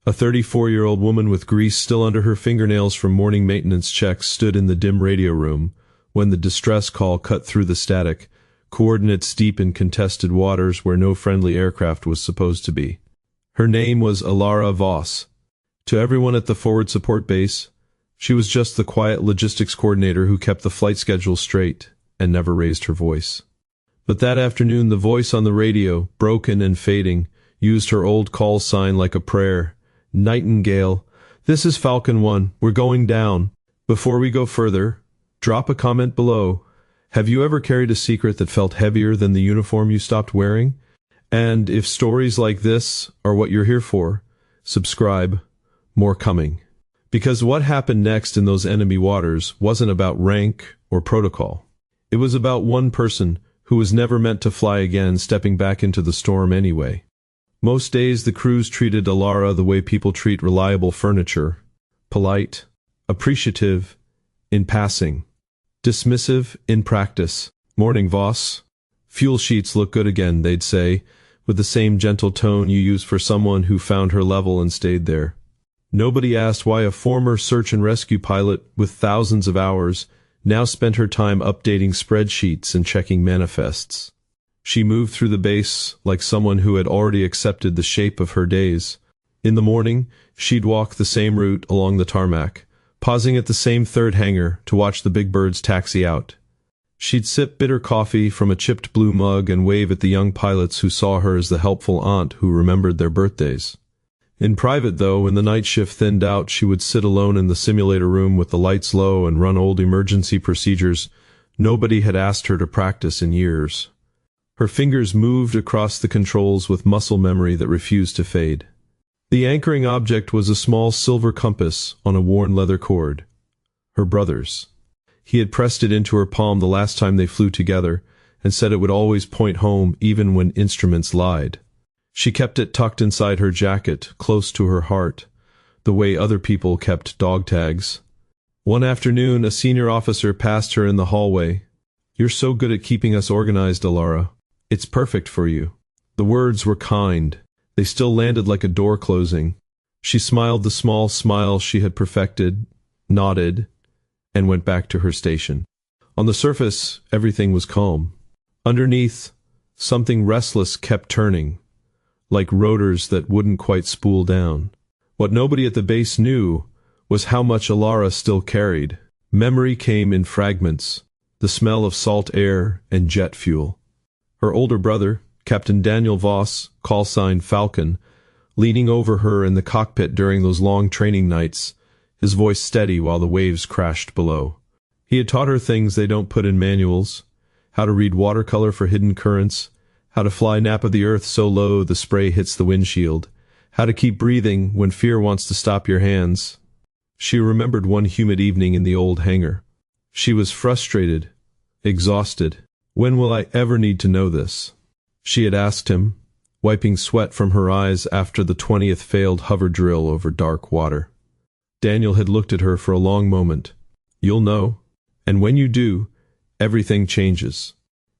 A 34-year-old woman with grease still under her fingernails from morning maintenance checks stood in the dim radio room when the distress call cut through the static, coordinates deep in contested waters where no friendly aircraft was supposed to be. Her name was Alara Voss. To everyone at the forward support base, she was just the quiet logistics coordinator who kept the flight schedule straight and never raised her voice. But that afternoon the voice on the radio, broken and fading, used her old call sign like a prayer. "Nightingale, this is Falcon 1, we're going down. Before we go further, drop a comment below. Have you ever carried a secret that felt heavier than the uniform you stopped wearing? And if stories like this are what you're here for, subscribe. More coming." Because what happened next in those enemy waters wasn't about rank or protocol. It was about one person who was never meant to fly again stepping back into the storm anyway. Most days the crews treated Alara the way people treat reliable furniture. Polite, appreciative, in passing. Dismissive, in practice. "Morning, Voss. Fuel sheets look good again," they'd say, with the same gentle tone you use for someone who found her level and stayed there. Nobody asked why a former search and rescue pilot with thousands of hours now spent her time updating spreadsheets and checking manifests. She moved through the base like someone who had already accepted the shape of her days. In the morning, she'd walk the same route along the tarmac, pausing at the same third hangar to watch the big birds taxi out. She'd sip bitter coffee from a chipped blue mug and wave at the young pilots who saw her as the helpful aunt who remembered their birthdays. In private, though, when the night shift thinned out, she would sit alone in the simulator room with the lights low and run old emergency procedures nobody had asked her to practice in years. Her fingers moved across the controls with muscle memory that refused to fade. The anchoring object was a small silver compass on a worn leather cord. Her brother's. He had pressed it into her palm the last time they flew together and said it would always point home even when instruments lied. She kept it tucked inside her jacket, close to her heart, the way other people kept dog tags. One afternoon, a senior officer passed her in the hallway. "You're so good at keeping us organized, Alara. It's perfect for you." The words were kind. They still landed like a door closing. She smiled the small smile she had perfected, nodded, and went back to her station. On the surface, everything was calm. Underneath, something restless kept turning, like rotors that wouldn't quite spool down. What nobody at the base knew was how much Alara still carried. Memory came in fragments, the smell of salt air and jet fuel. Her older brother, Captain Daniel Voss, call sign Falcon, leaning over her in the cockpit during those long training nights, his voice steady while the waves crashed below. He had taught her things they don't put in manuals: how to read watercolor for hidden currents, how to fly nap of the earth so low the spray hits the windshield, how to keep breathing when fear wants to stop your hands. She remembered one humid evening in the old hangar. She was frustrated, exhausted. "When will I ever need to know this?" she had asked him, wiping sweat from her eyes after the 20th failed hover drill over dark water. Daniel had looked at her for a long moment. "You'll know, and when you do, everything changes."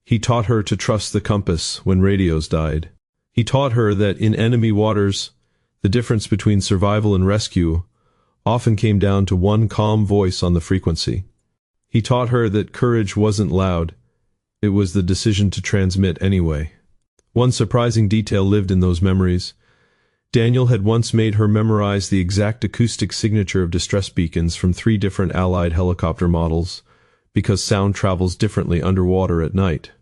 He taught her to trust the compass when radios died. He taught her that in enemy waters, the difference between survival and rescue often came down to one calm voice on the frequency. He taught her that courage wasn't loud. It was the decision to transmit anyway. One surprising detail lived in those memories. Daniel had once made her memorize the exact acoustic signature of distress beacons from 3 different Allied helicopter models, because sound travels differently underwater at night.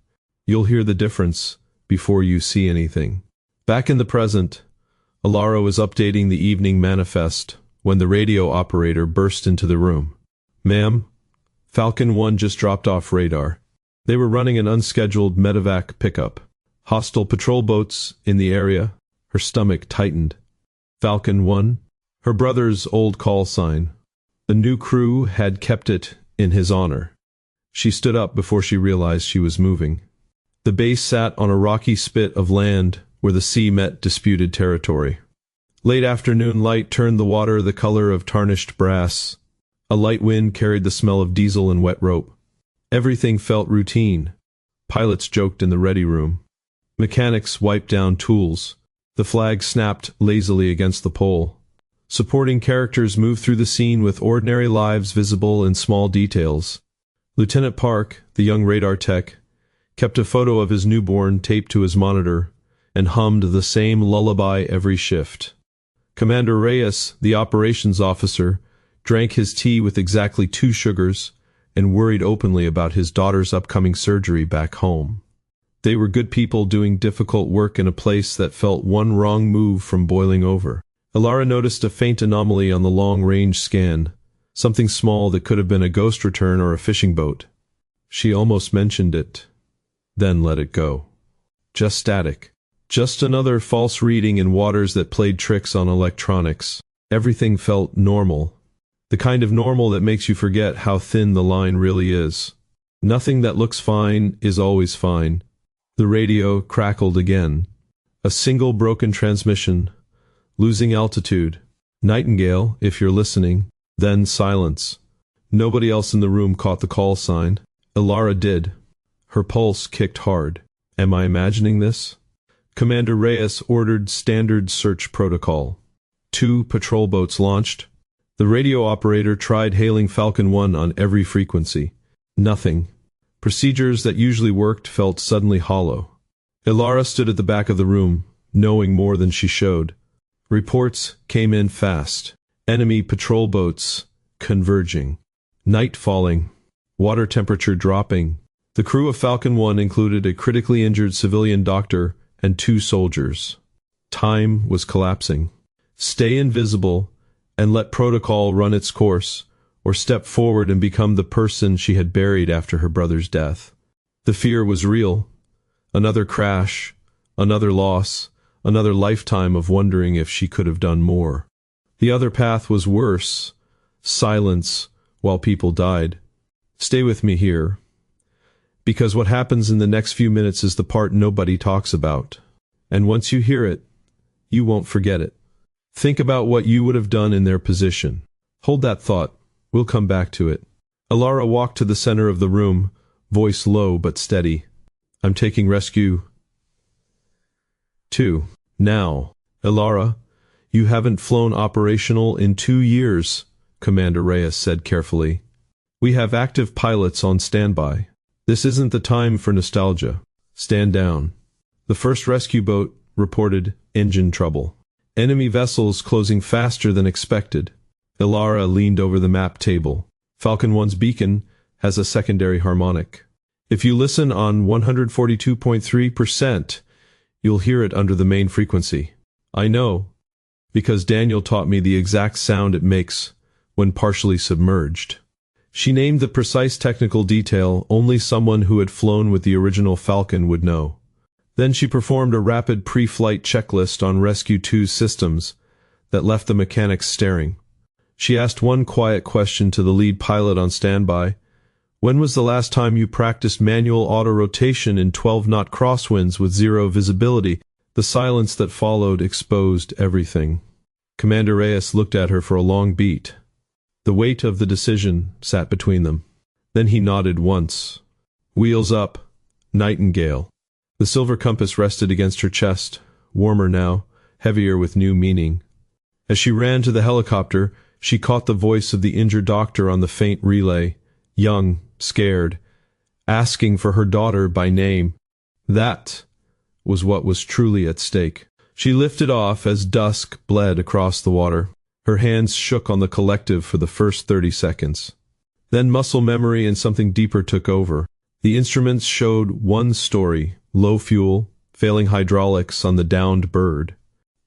You'll hear the difference before you see anything. Back in the present, Alara was updating the evening manifest when the radio operator burst into the room. "Ma'am, Falcon 1 just dropped off radar." They were running an unscheduled medevac pickup. Hostile patrol boats in the area. Her stomach tightened. "Falcon 1?" Her brother's old call sign. The new crew had kept it in his honor. She stood up before she realized she was moving. The base sat on a rocky spit of land where the sea met disputed territory. Late afternoon light turned the water the color of tarnished brass. A light wind carried the smell of diesel and wet rope. Everything felt routine. Pilots joked in the ready room. Mechanics wiped down tools. The flag snapped lazily against the pole. Supporting characters moved through the scene with ordinary lives visible in small details. Lieutenant Park, the young radar tech, kept a photo of his newborn taped to his monitor and hummed the same lullaby every shift. Commander Reyes, the operations officer, drank his tea with exactly 2 sugars and worried openly about his daughter's upcoming surgery back home. They were good people doing difficult work in a place that felt one wrong move from boiling over. Elara noticed a faint anomaly on the long-range scan, something small that could have been a ghost return or a fishing boat. She almost mentioned it, then let it go. Just static. Just another false reading in waters that played tricks on electronics. Everything felt normal. The kind of normal that makes you forget how thin the line really is. Nothing that looks fine is always fine. The radio crackled again. A single broken transmission. Losing altitude. Nightingale, if you're listening. Then silence. Nobody else in the room caught the call sign. Elara did. Her pulse kicked hard. Am I imagining this? Commander Reyes ordered standard search protocol. 2 patrol boats launched. The radio operator tried hailing Falcon 1 on every frequency. Nothing. Procedures that usually worked felt suddenly hollow. Elara stood at the back of the room, knowing more than she showed. Reports came in fast. Enemy patrol boats converging. Night falling. Water temperature dropping. The crew of Falcon 1 included a critically injured civilian doctor and 2 soldiers. Time was collapsing. Stay invisible and let protocol run its course, or step forward and become the person she had buried after her brother's death. The fear was real. Another crash, another loss, another lifetime of wondering if she could have done more. The other path was worse. Silence while people died. Stay with me here, because what happens in the next few minutes is the part nobody talks about. And once you hear it, you won't forget it. Think about what you would have done in their position. Hold that thought. We'll come back to it. Elara walked to the center of the room, voice low but steady. I'm taking rescue 2. Now. Elara, you haven't flown operational in 2 years, Commander Reyes said carefully. We have active pilots on standby. This isn't the time for nostalgia. Stand down. The first rescue boat reported engine trouble. Enemy vessels closing faster than expected. Elara leaned over the map table. Falcon 1's beacon has a secondary harmonic. If you listen on 142.3%, you'll hear it under the main frequency. I know, because Daniel taught me the exact sound it makes when partially submerged. She named the precise technical detail only someone who had flown with the original Falcon would know. Then she performed a rapid pre-flight checklist on Rescue 2's systems that left the mechanics staring. She asked one quiet question to the lead pilot on standby. When was the last time you practiced manual auto-rotation in 12-knot crosswinds with 0 visibility? The silence that followed exposed everything. Commander Reyes looked at her for a long beat. The weight of the decision sat between them. Then he nodded once. Wheels up. Nightingale. The silver compass rested against her chest, warmer now, heavier with new meaning. As she ran to the helicopter, she caught the voice of the injured doctor on the faint relay, young, scared, asking for her daughter by name. That was what was truly at stake. She lifted off as dusk bled across the water. Her hands shook on the collective for the first 30 seconds. Then muscle memory and something deeper took over. The instruments showed one story, low fuel, failing hydraulics on the downed bird.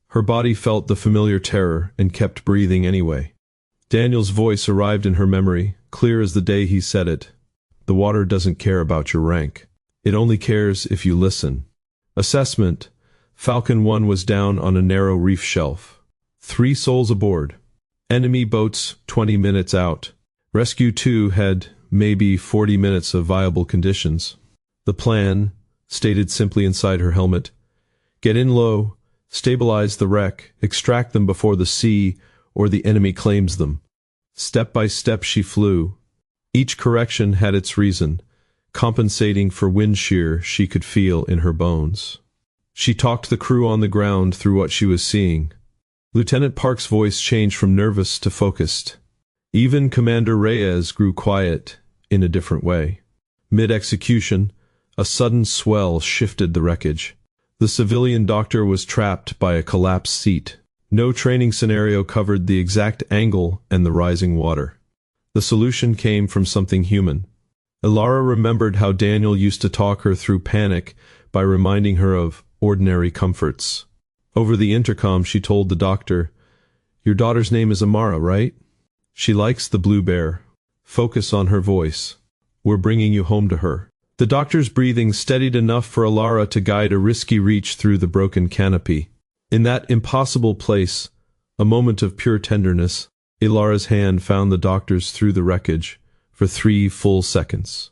Her body felt the familiar terror and kept breathing anyway. Daniel's voice arrived in her memory, clear as the day he said it. The water doesn't care about your rank. It only cares if you listen. Assessment. Falcon 1 was down on a narrow reef shelf. 3 souls aboard. Enemy boats 20 minutes out. Rescue 2 had maybe 40 minutes of viable conditions. The plan, stated simply inside her helmet, get in low, stabilize the wreck, extract them before the sea or the enemy claims them. Step by step she flew. Each correction had its reason, compensating for wind shear she could feel in her bones. She talked the crew on the ground through what she was seeing. Lieutenant Park's voice changed from nervous to focused. Even Commander Reyes grew quiet in a different way. Mid-execution, a sudden swell shifted the wreckage. The civilian doctor was trapped by a collapsed seat. No training scenario covered the exact angle and the rising water. The solution came from something human. Ilara remembered how Daniel used to talk her through panic by reminding her of ordinary comforts. Over the intercom, she told the doctor, "Your daughter's name is Amara, right? She likes the blue bear. Focus on her voice. We're bringing you home to her." The doctor's breathing steadied enough for Ilara to guide a risky reach through the broken canopy. In that impossible place, a moment of pure tenderness, Ilara's hand found the doctor's through the wreckage for 3 full seconds.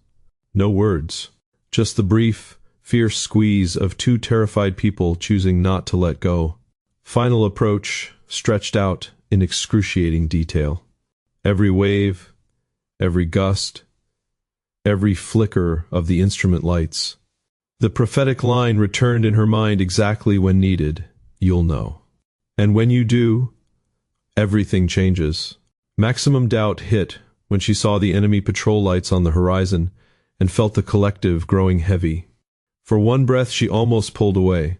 No words, just the brief, fierce squeeze of 2 terrified people choosing not to let go. Final approach, stretched out in excruciating detail. Every wave, every gust, every flicker of the instrument lights. The prophetic line returned in her mind exactly when needed. You'll know. And when you do, everything changes. Maximum doubt hit when she saw the enemy patrol lights on the horizon and felt the collective growing heavy. For one breath she almost pulled away.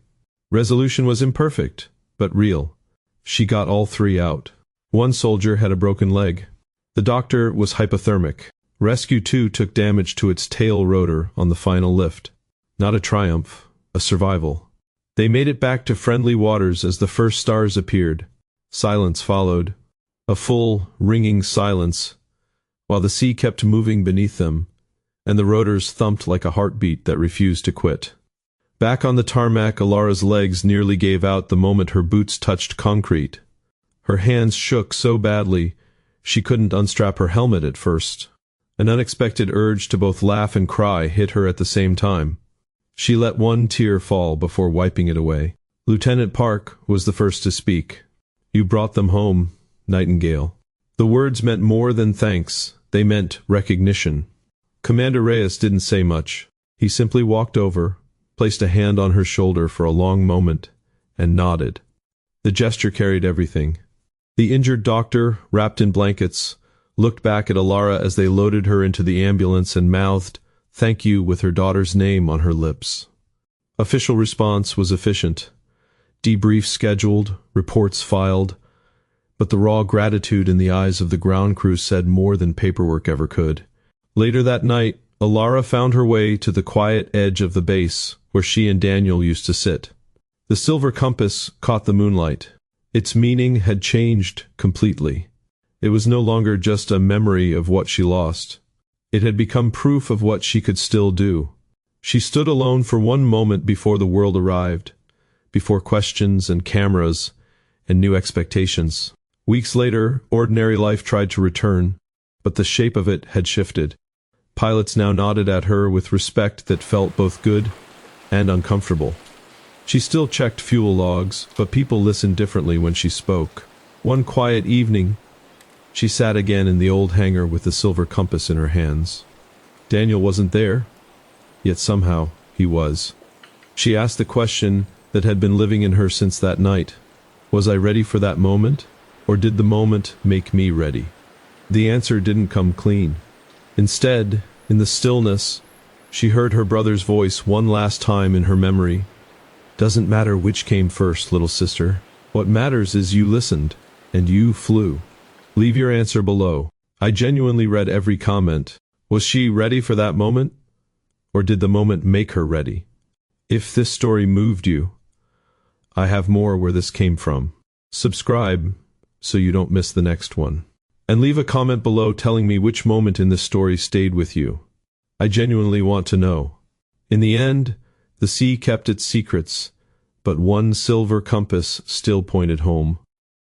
Resolution was imperfect, but real. She got all 3 out. One soldier had a broken leg. The doctor was hypothermic. Rescue 2 took damage to its tail rotor on the final lift. Not a triumph, a survival. They made it back to friendly waters as the first stars appeared. Silence followed. A full, ringing silence, while the sea kept moving beneath them, and the rotors thumped like a heartbeat that refused to quit. Back on the tarmac, Ilara's legs nearly gave out the moment her boots touched concrete. Her hands shook so badly she couldn't unstrap her helmet at first. An unexpected urge to both laugh and cry hit her at the same time. She let one tear fall before wiping it away. Lieutenant Park was the first to speak. "You brought them home, Nightingale." The words meant more than thanks. They meant recognition. Commander Reyes didn't say much. He simply walked over, placed a hand on her shoulder for a long moment, and nodded. The gesture carried everything. The injured doctor, wrapped in blankets, looked back at Ilara as they loaded her into the ambulance and mouthed, "Thank you," with her daughter's name on her lips. Official response was efficient. Debriefs scheduled, reports filed, but the raw gratitude in the eyes of the ground crew said more than paperwork ever could. Later that night, Ilara found her way to the quiet edge of the base where she and Daniel used to sit. The silver compass caught the moonlight. Its meaning had changed completely. It was no longer just a memory of what she lost. It had become proof of what she could still do. She stood alone for one moment before the world arrived, before questions and cameras and new expectations. Weeks later, ordinary life tried to return, but the shape of it had shifted. Pilots now nodded at her with respect that felt both good and uncomfortable. She still checked fuel logs, but people listened differently when she spoke. One quiet evening, she sat again in the old hangar with the silver compass in her hands. Daniel wasn't there, yet somehow he was. She asked the question that had been living in her since that night. Was I ready for that moment, or did the moment make me ready? The answer didn't come clean. Instead, in the stillness, she heard her brother's voice one last time in her memory. "Doesn't matter which came first, little sister. What matters is you listened, and you flew. Leave your answer below." I genuinely read every comment. Was she ready for that moment? Or did the moment make her ready? If this story moved you, I have more where this came from. Subscribe so you don't miss the next one. And leave a comment below telling me which moment in this story stayed with you. I genuinely want to know. In the end, the sea kept its secrets, but one silver compass still pointed home.